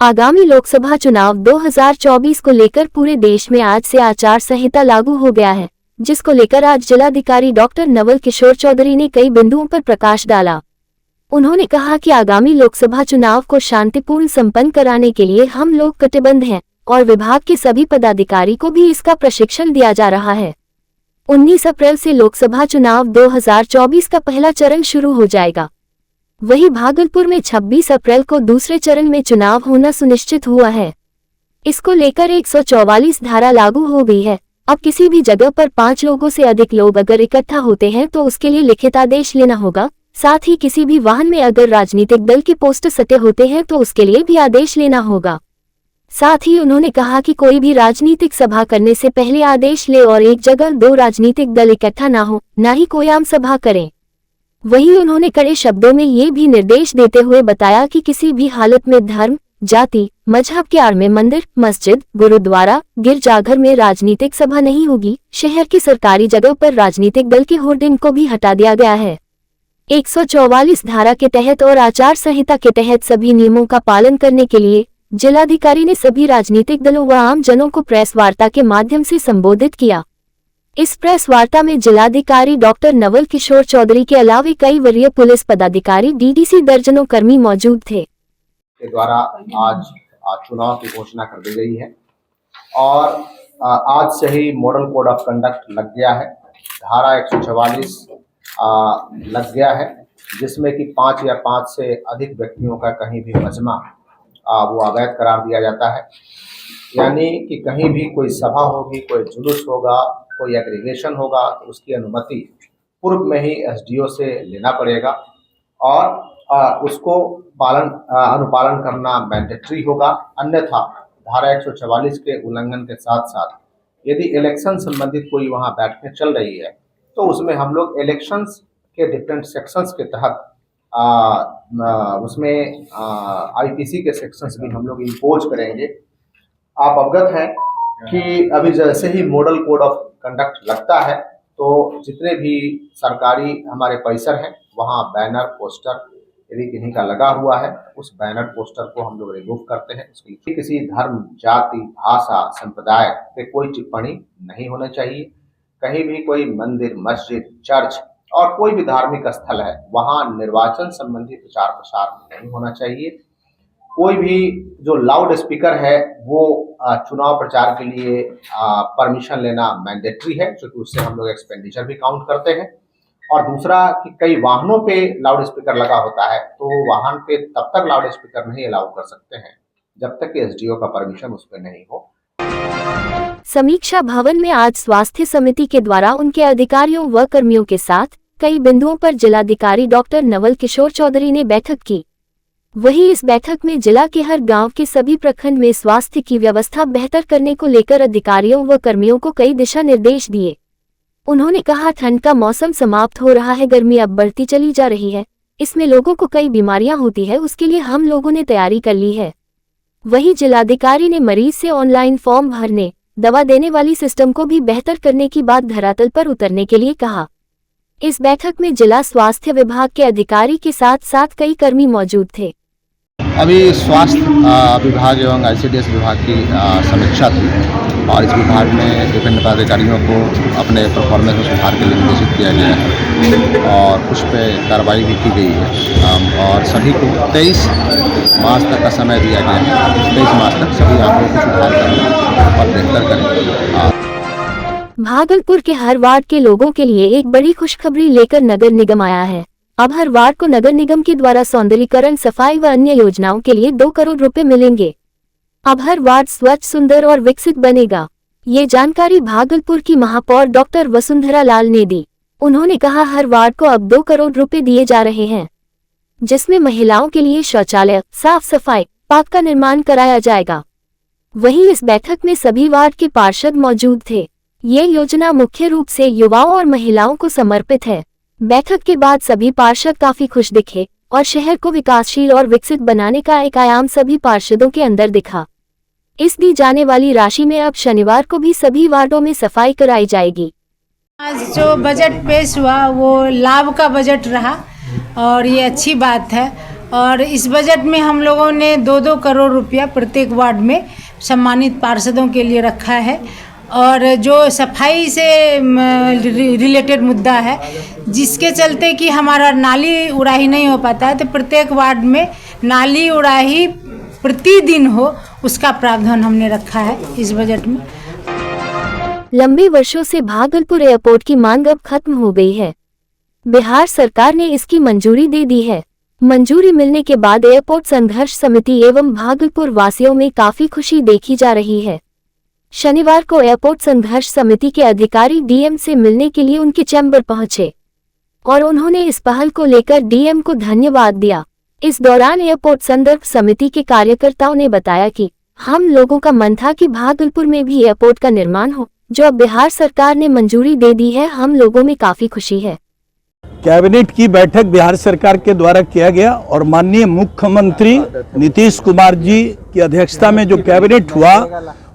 आगामी लोकसभा चुनाव 2024 को लेकर पूरे देश में आज से आचार संहिता लागू हो गया है, जिसको लेकर आज जिलाधिकारी डॉक्टर नवल किशोर चौधरी ने कई बिंदुओं पर प्रकाश डाला। उन्होंने कहा कि आगामी लोकसभा चुनाव को शांतिपूर्ण संपन्न कराने के लिए हम लोग कटिबद्ध हैं और विभाग के सभी पदाधिकारी को भी इसका प्रशिक्षण दिया जा रहा है। 19 अप्रैल से लोकसभा चुनाव 2024 का पहला चरण शुरू हो जाएगा। वहीं भागलपुर में 26 अप्रैल को दूसरे चरण में चुनाव होना सुनिश्चित हुआ है। इसको लेकर 144 धारा लागू हो गई है। अब किसी भी जगह पर 5 लोगों से अधिक लोग अगर इकट्ठा होते हैं तो उसके लिए लिखित आदेश लेना होगा। साथ ही किसी भी वाहन में अगर राजनीतिक दल के पोस्टर सटे होते हैं तो उसके लिए भी आदेश लेना होगा। साथ ही उन्होंने कहा कि कोई भी राजनीतिक सभा करने से पहले आदेश ले और एक जगह 2 राजनीतिक दल इकट्ठा ना हो, ना ही कोई आम सभा करें। वहीं उन्होंने कड़े शब्दों में ये भी निर्देश देते हुए बताया कि किसी भी हालत में धर्म, जाति, मजहब के आड़ में मंदिर, मस्जिद, गुरुद्वारा, गिरजाघर में राजनीतिक सभा नहीं होगी। शहर की सरकारी जगह पर राजनीतिक दल के होर्डिंग को भी हटा दिया गया है। 144 धारा के तहत और आचार संहिता के तहत सभी नियमों का पालन करने के लिए जिलाधिकारी ने सभी राजनीतिक दलों व आम जनों को प्रेस वार्ता के माध्यम से संबोधित किया। इस प्रेस वार्ता में जिलाधिकारी डॉक्टर नवल किशोर चौधरी के अलावा कई वरीय पुलिस पदाधिकारी, डीडीसी, दर्जनों कर्मी मौजूद थे। के द्वारा आज चुनाव की घोषणा कर दी गई है और आज से ही मॉडल कोड ऑफ कंडक्ट लग गया है। धारा 144 लग गया है, जिसमें कि 5 या 5 से अधिक व्यक्तियों का कहीं भी मजमा वो अवैध करार दिया जाता है। यानी कि कहीं भी कोई सभा होगी, कोई जुलूस होगा, कोई एग्रीगेशन होगा तो उसकी अनुमति पूर्व में ही एसडीओ से लेना पड़ेगा और उसको अनुपालन करना मैंडेटरी होगा। अन्यथा धारा 144 के उल्लंघन के साथ साथ यदि इलेक्शन संबंधित कोई वहां बैठकें चल रही है तो उसमें हम लोग इलेक्शंस के डिफरेंट सेक्शंस के तहत उसमें आईपीसी के सेक्शंस भी हम लोग इम्पोज करेंगे। आप अवगत हैं कि अभी जैसे ही मॉडल कोड ऑफ कंडक्ट लगता है तो जितने भी सरकारी हमारे परिसर हैं वहाँ बैनर, पोस्टर यदि किन्हीं का लगा हुआ है उस बैनर, पोस्टर को हम लोग रिमूव करते हैं। उसके लिए किसी धर्म, जाति, भाषा, संप्रदाय पे कोई टिप्पणी नहीं होना चाहिए। कहीं भी कोई मंदिर, मस्जिद, चर्च और कोई भी धार्मिक स्थल है वहाँ निर्वाचन संबंधी प्रचार प्रसार नहीं होना चाहिए। कोई भी जो लाउड स्पीकर है वो चुनाव प्रचार के लिए परमिशन लेना मैंडेटरी है, क्योंकि उससे हम लोग एक्सपेंडिचर भी काउंट करते हैं। और दूसरा कि कई वाहनों पे लाउड स्पीकर लगा होता है तो वाहन पे तब तक लाउड स्पीकर नहीं अलाउ कर सकते हैं जब तक कि एसडीओ का परमिशन उस पर नहीं हो। समीक्षा भवन में आज स्वास्थ्य समिति के द्वारा उनके अधिकारियों व कर्मियों के साथ कई बिंदुओं पर जिलाधिकारी डॉक्टर नवल किशोर चौधरी ने बैठक की। वहीं इस बैठक में जिला के हर गांव के सभी प्रखंड में स्वास्थ्य की व्यवस्था बेहतर करने को लेकर अधिकारियों व कर्मियों को कई दिशा निर्देश दिए। उन्होंने कहा, ठंड का मौसम समाप्त हो रहा है, गर्मी अब बढ़ती चली जा रही है, इसमें लोगों को कई बीमारियां होती है, उसके लिए हम लोगों ने तैयारी कर ली है। वहीं जिलाधिकारी ने मरीज से ऑनलाइन फॉर्म भरने, दवा देने वाली सिस्टम को भी बेहतर करने की बात धरातल पर उतरने के लिए कहा। इस बैठक में जिला स्वास्थ्य विभाग के अधिकारी के साथ साथ कई कर्मी मौजूद थे। अभी स्वास्थ्य विभाग एवं आईसीडीएस विभाग की समीक्षा थी और इस विभाग में विभिन्न पदाधिकारियों को अपने परफॉर्मेंस में सुधार के लिए निर्देशित किया गया है और उस पर कार्रवाई भी की गई है और सभी को 23 मार्च तक का समय दिया गया है। 23 मार्च तक सभी आंकड़ों को सुधार करें और बेहतर करें। भागलपुर के हर वार्ड के लोगों के लिए एक बड़ी खुशखबरी लेकर नगर निगम आया है। अब हर वार्ड को नगर निगम के द्वारा सौंदर्यीकरण, सफाई व अन्य योजनाओं के लिए 2 करोड़ रुपए मिलेंगे। अब हर वार्ड स्वच्छ, सुंदर और विकसित बनेगा। ये जानकारी भागलपुर की महापौर डॉक्टर वसुंधरा लाल ने दी। उन्होंने कहा, हर वार्ड को अब 2 करोड़ रुपए दिए जा रहे हैं, जिसमें महिलाओं के लिए शौचालय, साफ सफाई, पार्क का निर्माण कराया जाएगा। वहीं इस बैठक में सभी वार्ड के पार्षद मौजूद थे। ये योजना मुख्य रूप से युवाओं और महिलाओं को समर्पित है। बैठक के बाद सभी पार्षद काफी खुश दिखे और शहर को विकासशील और विकसित बनाने का एक आयाम सभी पार्षदों के अंदर दिखा। इस दी जाने वाली राशि में अब शनिवार को भी सभी वार्डों में सफाई कराई जाएगी। आज जो बजट पेश हुआ वो लाभ का बजट रहा और ये अच्छी बात है। और इस बजट में हम लोगों ने 2-2 करोड़ रुपया प्रत्येक वार्ड में सम्मानित पार्षदों के लिए रखा है। और जो सफाई से रिलेटेड मुद्दा है, जिसके चलते कि हमारा नाली उड़ाही नहीं हो पाता है, तो प्रत्येक वार्ड में नाली उड़ाही प्रतिदिन हो, उसका प्रावधान हमने रखा है इस बजट में। लंबे वर्षों से भागलपुर एयरपोर्ट की मांग अब खत्म हो गई है। बिहार सरकार ने इसकी मंजूरी दे दी है। मंजूरी मिलने के बाद एयरपोर्ट संघर्ष समिति एवं भागलपुर वासियों में काफी खुशी देखी जा रही है। शनिवार को एयरपोर्ट संघर्ष समिति के अधिकारी डीएम से मिलने के लिए उनके चैम्बर पहुंचे और उन्होंने इस पहल को लेकर डीएम को धन्यवाद दिया। इस दौरान एयरपोर्ट संदर्भ समिति के कार्यकर्ताओं ने बताया कि हम लोगों का मन था कि भागलपुर में भी एयरपोर्ट का निर्माण हो, जो अब बिहार सरकार ने मंजूरी दे दी है। हम लोगों में काफी खुशी है। कैबिनेट की बैठक बिहार सरकार के द्वारा किया गया और माननीय मुख्यमंत्री नीतीश कुमार जी की अध्यक्षता में जो कैबिनेट हुआ,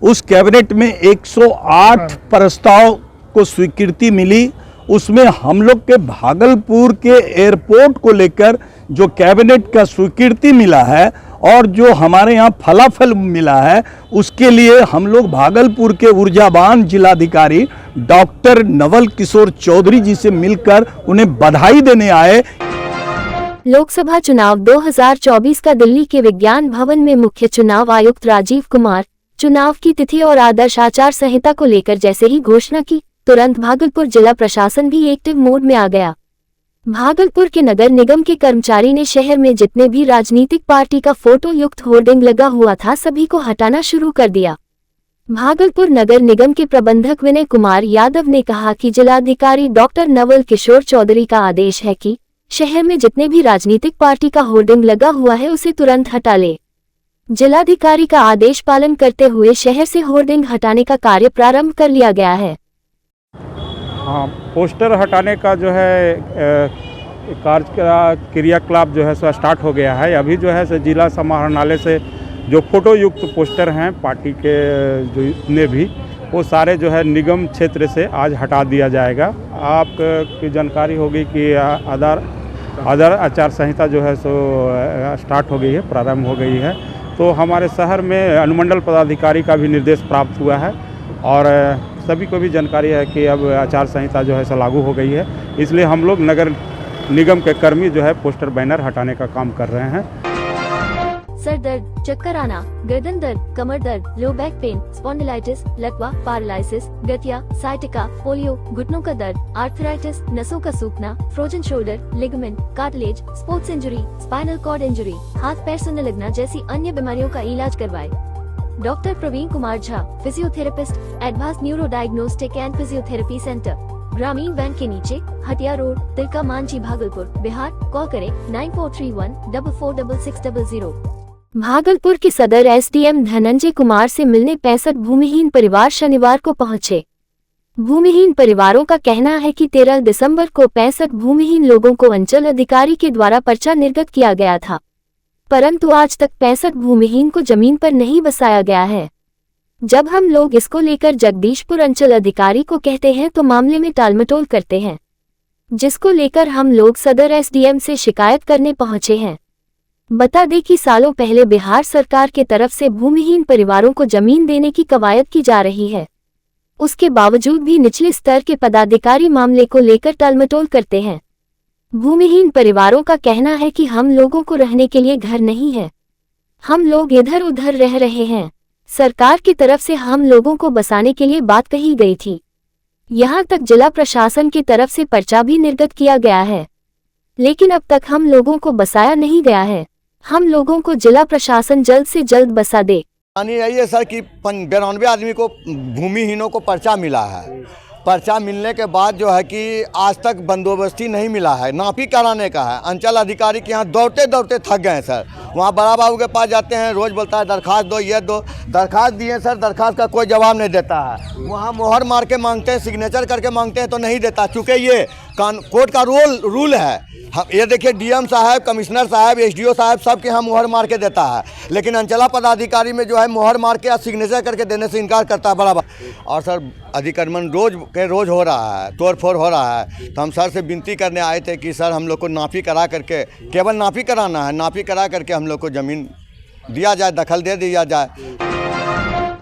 उस कैबिनेट में 108 प्रस्ताव को स्वीकृति मिली। उसमें हम लोग के भागलपुर के एयरपोर्ट को लेकर जो कैबिनेट का स्वीकृति मिला है और जो हमारे यहाँ फलाफल मिला है, उसके लिए हम लोग भागलपुर के ऊर्जावान जिलाधिकारी डॉक्टर नवल किशोर चौधरी जी से मिलकर उन्हें बधाई देने आए। लोकसभा चुनाव 2024 का दिल्ली के विज्ञान भवन में मुख्य चुनाव आयुक्त राजीव कुमार चुनाव की तिथि और आदर्श आचार संहिता को लेकर जैसे ही घोषणा की, तुरंत भागलपुर जिला प्रशासन भी एक्टिव मोड में आ गया। भागलपुर के नगर निगम के कर्मचारी ने शहर में जितने भी राजनीतिक पार्टी का फोटो युक्त होर्डिंग लगा हुआ था, सभी को हटाना शुरू कर दिया। भागलपुर नगर निगम के प्रबंधक विनय कुमार यादव ने कहा कि जिलाधिकारी डॉक्टर नवल किशोर चौधरी का आदेश है कि शहर में जितने भी राजनीतिक पार्टी का होर्डिंग लगा हुआ है, उसे तुरंत हटा ले। जिलाधिकारी का आदेश पालन करते हुए शहर से होर्डिंग हटाने का कार्य प्रारंभ कर लिया गया है। हाँ, पोस्टर हटाने का जो है क्रियाकलाप जो है सो स्टार्ट हो गया है। अभी जो है सो जिला समाहरणालय से जो फोटो युक्त पोस्टर हैं पार्टी के जितने भी, वो सारे जो है निगम क्षेत्र से आज हटा दिया जाएगा। आपकी जानकारी होगी कि आदर्श आचार संहिता जो है सो स्टार्ट हो गई है, प्रारंभ हो गई है। तो हमारे शहर में अनुमंडल पदाधिकारी का भी निर्देश प्राप्त हुआ है और सभी को भी जानकारी है कि अब आचार संहिता जो है सो लागू हो गई है। इसलिए हम लोग नगर निगम के कर्मी जो है पोस्टर बैनर हटाने का काम कर रहे हैं। सर दर्द, चक्कर आना, गर्दन दर्द, कमर दर्द, लो बैक पेन, स्पॉन्डिलाइटिस, लकवा, पैरालिसिस, गठिया, साइटिका, पोलियो, घुटनों का दर्द, आर्थराइटिस, नसों का सूखना, frozen shoulder, ligament, cartilage, sports injury, spinal cord injury, हाथ पैर सुनने लगना जैसी अन्य बीमारियों का इलाज करवाए। Doctor Praveen Kumar Jha, physiotherapist, advance neuro diagnostic and physiotherapy centre, ग्रामीण बैंक के नीचे, हटिया रोड, तिलका मांझी, भागलपुर, बिहार। कॉल करें 9431446600। भागलपुर के सदर एसडीएम धनंजय कुमार से मिलने 65 भूमिहीन परिवार शनिवार को पहुंचे। भूमिहीन परिवारों का कहना है कि 13 दिसंबर को 65 भूमिहीन लोगों को अंचल अधिकारी के द्वारा पर्चा निर्गत किया गया था, परंतु आज तक 65 भूमिहीन को जमीन पर नहीं बसाया गया है। जब हम लोग इसको लेकर जगदीशपुर अंचल अधिकारी को कहते हैं तो मामले में टालमटोल करते हैं, जिसको लेकर हम लोग सदर एसडीएम से शिकायत करने पहुंचे हैं। बता दें कि सालों पहले बिहार सरकार के तरफ से भूमिहीन परिवारों को जमीन देने की कवायद की जा रही है, उसके बावजूद भी निचले स्तर के पदाधिकारी मामले को लेकर टालमटोल करते हैं। भूमिहीन परिवारों का कहना है कि हम लोगों को रहने के लिए घर नहीं है, हम लोग इधर उधर रह रहे हैं। सरकार की तरफ से हम लोगों को बसाने के लिए बात कही गई थी। यहाँ तक जिला प्रशासन की तरफ से पर्चा भी निर्गत किया गया है, लेकिन अब तक हम लोगों को बसाया नहीं गया है। हम लोगों को जिला प्रशासन जल्द से जल्द बसा दे। यही है सर कि 92 आदमी को भूमिहीनों को पर्चा मिला है। पर्चा मिलने के बाद जो है कि आज तक बंदोबस्ती नहीं मिला है, नापी कराने का है। अंचल अधिकारी के यहाँ दौड़ते दौड़ते थक गए सर। वहाँ बड़ा बाबू के पास जाते हैं, रोज़ बोलता है दरख्वास्त दो, ये दो। दरख्वास्त दिए सर, दरख्वास्त का कोई जवाब नहीं देता है। वहाँ मोहर मार के मांगते हैं, सिग्नेचर करके मांगते हैं तो नहीं देता, चूँकि ये कोर्ट का रूल है। हम ये देखिए डीएम साहब, कमिश्नर साहब, एसडीओ साहब सबके यहाँ मोहर मार के देता है, लेकिन अंचला पदाधिकारी में जो है मोहर मार के या सिग्नेचर करके देने से इनकार करता है बराबर। और सर अतिक्रमण रोज हो रहा है, तोड़ फोड़ हो रहा है। तो हम सर से विनती करने आए थे कि सर हम लोग को नापी करा करके, केवल नापी कराना है, नापी करा करके हम लोग को ज़मीन दिया जाए, दखल दे दिया जाए।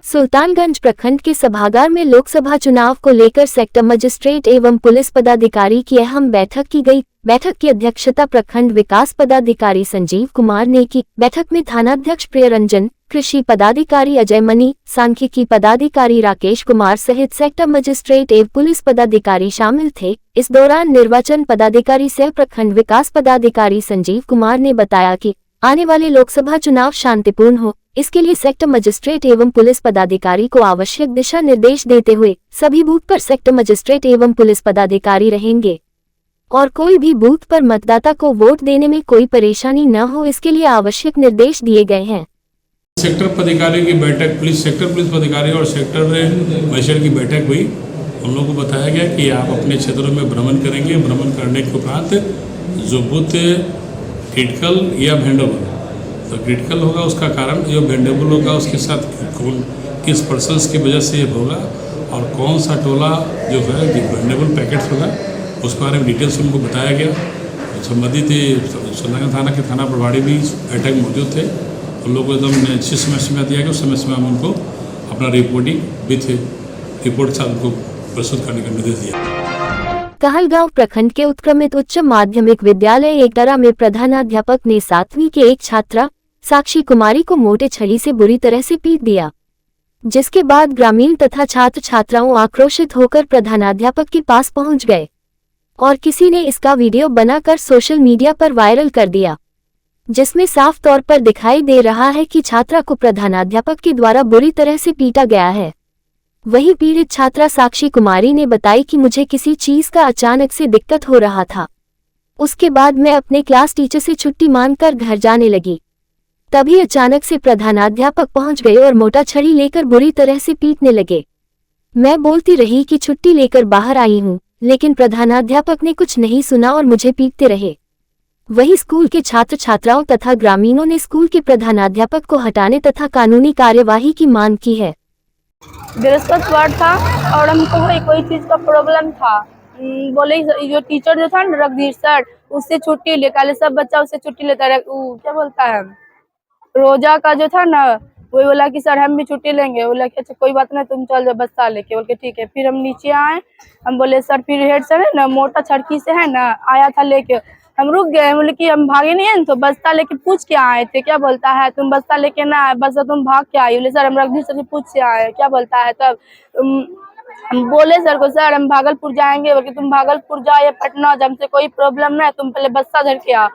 सुल्तानगंज प्रखंड के सभागार में लोकसभा चुनाव को लेकर सेक्टर मजिस्ट्रेट एवं पुलिस पदाधिकारी की अहम बैठक की गई। बैठक की अध्यक्षता प्रखंड विकास पदाधिकारी संजीव कुमार ने की। बैठक में थानाध्यक्ष प्रियरंजन, कृषि पदाधिकारी अजय मनी, सांख्यिकी पदाधिकारी राकेश कुमार सहित सेक्टर मजिस्ट्रेट एवं पुलिस पदाधिकारी शामिल थे। इस दौरान निर्वाचन पदाधिकारी सह प्रखंड विकास पदाधिकारी संजीव कुमार ने बताया कि आने वाले लोकसभा चुनाव शांतिपूर्ण हो, इसके लिए सेक्टर मजिस्ट्रेट एवं पुलिस पदाधिकारी को आवश्यक दिशा निर्देश देते हुए सभी बूथ पर सेक्टर मजिस्ट्रेट एवं पुलिस पदाधिकारी रहेंगे और कोई भी बूथ पर मतदाता को वोट देने में कोई परेशानी न हो, इसके लिए आवश्यक निर्देश दिए गए हैं। सेक्टर पदाधिकारी की बैठक, सेक्टर पुलिस पदाधिकारी और सेक्टर मजिस्ट्रेट की बैठक हुई। उन लोगों को बताया गया कि आप अपने क्षेत्रों में भ्रमण करेंगे। भ्रमण करने के उपरांत जो बूथ क्रिटिकल या वेंडेबल, तो क्रिटिकल होगा उसका कारण, जो वेंडेबल होगा उसके साथ किस पर्सन्स की वजह से ये होगा और कौन सा टोला जो है वेंडेबल पैकेट्स होगा उस बारे में डिटेल्स उनको बताया गया। संबंधित सुल्तानगंज थाना के थाना प्रभारी भी बैठक में मौजूद थे। उन लोगों को एकदम निश्चित समय दिया गया। उस समय हम उनको अपना रिपोर्टिंग विथ रिपोर्ट के साथ उनको प्रस्तुत करने का निर्देश दिया। कहलगांव प्रखंड के उत्क्रमित उच्च माध्यमिक विद्यालय एकदरा में प्रधानाध्यापक ने 7वीं के एक छात्रा साक्षी कुमारी को मोटे छड़ी से बुरी तरह से पीट दिया, जिसके बाद ग्रामीण तथा छात्र छात्राओं आक्रोशित होकर प्रधानाध्यापक के पास पहुंच गए और किसी ने इसका वीडियो बनाकर सोशल मीडिया पर वायरल कर दिया, जिसमें साफ तौर पर दिखाई दे रहा है कि छात्रा को प्रधानाध्यापक के द्वारा बुरी तरह से पीटा गया है। वहीं पीड़ित छात्रा साक्षी कुमारी ने बताई कि मुझे किसी चीज का अचानक से दिक्कत हो रहा था, उसके बाद मैं अपने क्लास टीचर से छुट्टी मांगकर घर जाने लगी। तभी अचानक से प्रधानाध्यापक पहुंच गए और मोटा छड़ी लेकर बुरी तरह से पीटने लगे। मैं बोलती रही कि छुट्टी लेकर बाहर आई हूं, लेकिन प्रधानाध्यापक ने कुछ नहीं सुना और मुझे पीटते रहे। वहीं स्कूल के छात्र छात्राओं तथा ग्रामीणों ने स्कूल के प्रधानाध्यापक को हटाने तथा कानूनी कार्यवाही की मांग की है। बृहस्पतिवार था और हमको कोई चीज़ का प्रॉब्लम था। बोले जो टीचर जो था ना रघुवीर सर, उससे छुट्टी ले, कल सब बच्चा उससे छुट्टी लेता है। क्या बोलता है, रोजा का जो था ना, वही बोला कि सर हम भी छुट्टी लेंगे। बोला कि अच्छा कोई बात नहीं, तुम चल जाओ बस्ता लेके। बोल के ठीक है। फिर हम नीचे आए, हम बोले सर फिर हेड सर है ना मोटा छड़की से है ना आया था लेके, हम रुक गए। बोले कि हम भागे नहीं है तो बस्ता लेके पूछ के आए थे। क्या बोलता है, तुम बस्ता लेके ना आए, बस तुम भाग के आई। बोले सर हम रघुवीर सर से पूछ से आए। क्या बोलता है, तब हम बोले सर को सर हम भागलपुर जाएंगे। बोले तुम भागलपुर जाओ या पटना, हमसे कोई प्रॉब्लम नहीं, तुम पहले बस्ता धर के आओ।